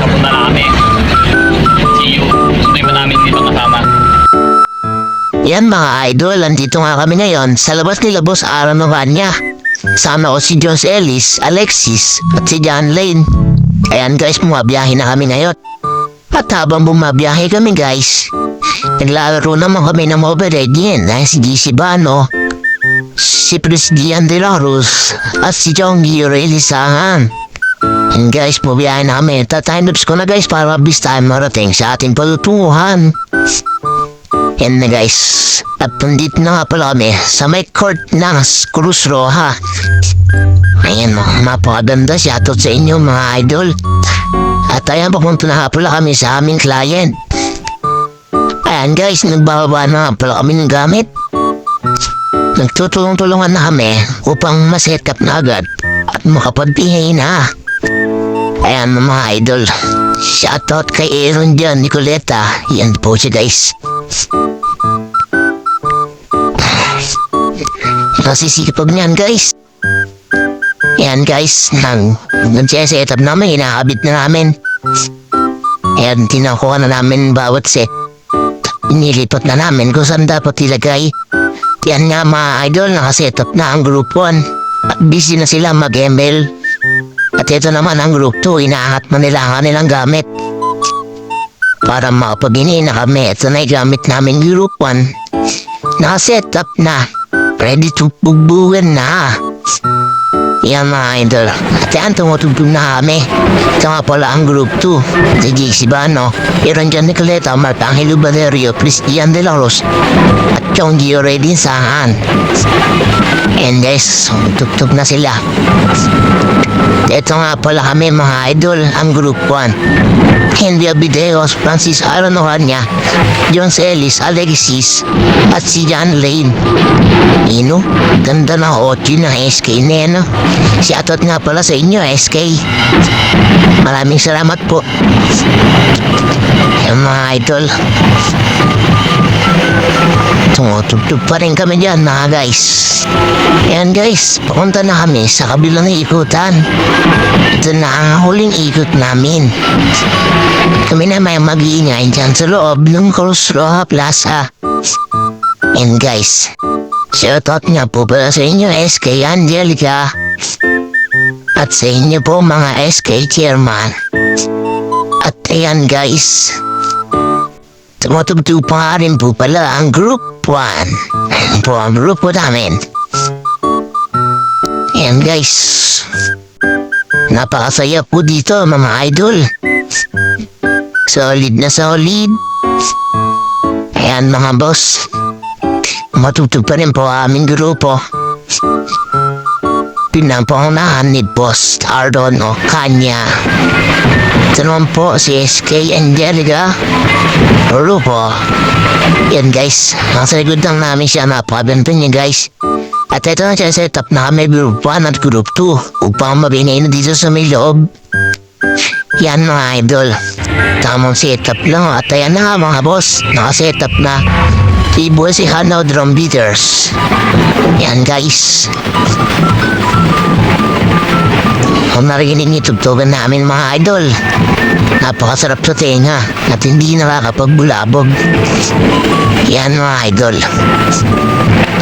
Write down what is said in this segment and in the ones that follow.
Papunta na kami. See you. Sunday pa namin dito kasama. Yan mga idol, andito nga kami ngayon sa labas nila Boss Aaron Novania. Sama ko si Jones Ellis, Alexis at si John Lane. Ayan guys, bumabiyahe na kami ngayon. At habang bumabiyahe kami guys, naglalaro naman kami ng Mobile Legends dahil si GC Bano, si Presdian de la Ruz at si Chonggi Realisangan. And guys, bumabiyahe na kami. Tatime-lapse ko na guys para mabilis tayo marating sa ating palutunguhan. Yan na guys, at nandito na nga pala kami sa may court ng Cruz Roja. Ayan mo, napakaganda, shoutout sa inyo mga idol. At ayan, papunta na nga pala kami sa aming client. Ayan guys, nagbababa na nga pala kami ng gamit. Nagtutulong-tulungan na kami upang maset up na agad at makapagbihay na. Ayan mga idol, shoutout kay Aaron dyan, Nicoleta. Yan po siya guys. Nasisikipag niyan guys. Yan guys, nag-set up namin, inakabit na namin. Ayan, tinakuha na namin bawat set. Inilipat na namin kung saan dapat ilagay. Yan nga mga idol, nakaset up na ang group 1. At busy na sila mag-ML. At ito naman ang group 2, inaangat na nila ang kanilang gamit. Para makapag-ini na kami, ito na yung gamit namin group 1. Nakaset up na. Ready to bugbugan na. Yan mga idol. At yan, tumutugtog na kami. Ito nga pala ang group 2. Si GC Bano, Aaron John Nicoleta, Mark Angelo Valerio, Presdian de la Ruz, at Chonggi Realisangan. And guys, tugtog na sila. Ito nga pala kami mga idol, ang group 1. Henry Abideos, Francis Aaron Novania, Jones Ellis, Alexis, at si John Lane. Ino, ganda na ochi na SK Neno. Shoutout nga pala sa inyo SK. Maraming salamat po. Yung mga idol, tumutugtog pa rin kami dyan mga guys. Ayan guys, papunta na kami sa kabilang ikutan. Ito na ang huling ikot namin. Kami na may mag-iingay dyan sa loob ng Cruz Roja Plaza. And guys, shoutout nga po pala sa inyo SK Angelica. At sa inyo po mga SK Chairman. At ayan guys, tumutugtog pa rin po pala ang group 1. Ayan po ang grupo namin. Ayan guys, napakasaya po dito mga idol. Solid na solid. Ayan mga boss, matutug pa rin po aming grupo. Pinapangunahan ni Boss Ardon o Kanya. Ito naman po si SK Angelica Rupo. Yan guys, nasa likod lang namin siya, napakaganda niya guys. At ito na siya, set up na kami group 1 at group 2 upang mabinay na dito sa may loob. Yan mga idol, tamang setup lang. At ayan na nga mga boss, naka-setup na. Ibu si Hanaw Drum Beaters. Yan guys, kung narinig niyo tugtugan namin mga idol, napakasarap sa tenga at hindi nakakapagbulabog. Yan mga idol,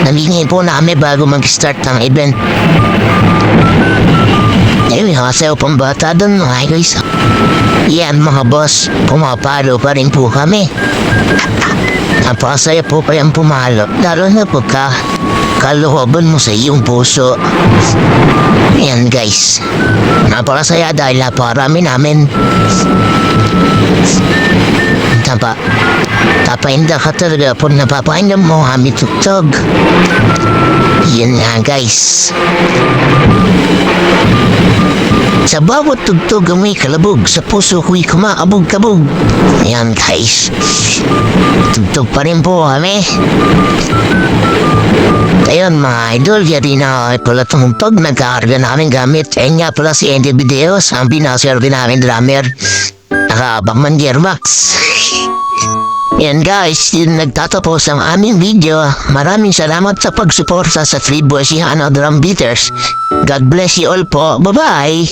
nalingin po namin bago mag-start ng event. Ayun, nakasayaw pang bata doon mga guys. Yan mga boss, pumapalo pa rin po kami. Napakasaya po kayang pumalo, lalo na pagka kalooban mo sa iyong puso. Ayan guys, napakasaya dahil napakarami namin. Tapainda ka talaga po, napapainda mo kami tugtog. Yan nga guys, sa bawat tugtog ang may kalabog, sa puso ko'y kumaabog-kabog. Ayan guys, tugtog pa rin po kami. Ayun mga idol, yari na pala tumugtog, nagkakarga namin gamit. Ayun nga pala si Andy Videos, ang pinaserve namin drummer. Nakaabang man gearbox. Yan guys, yun nagtatapos ang aming video. Maraming salamat sa pagsuporta sa Three Boys Hanaw Drum Beaters. God bless you all po. Bye-bye!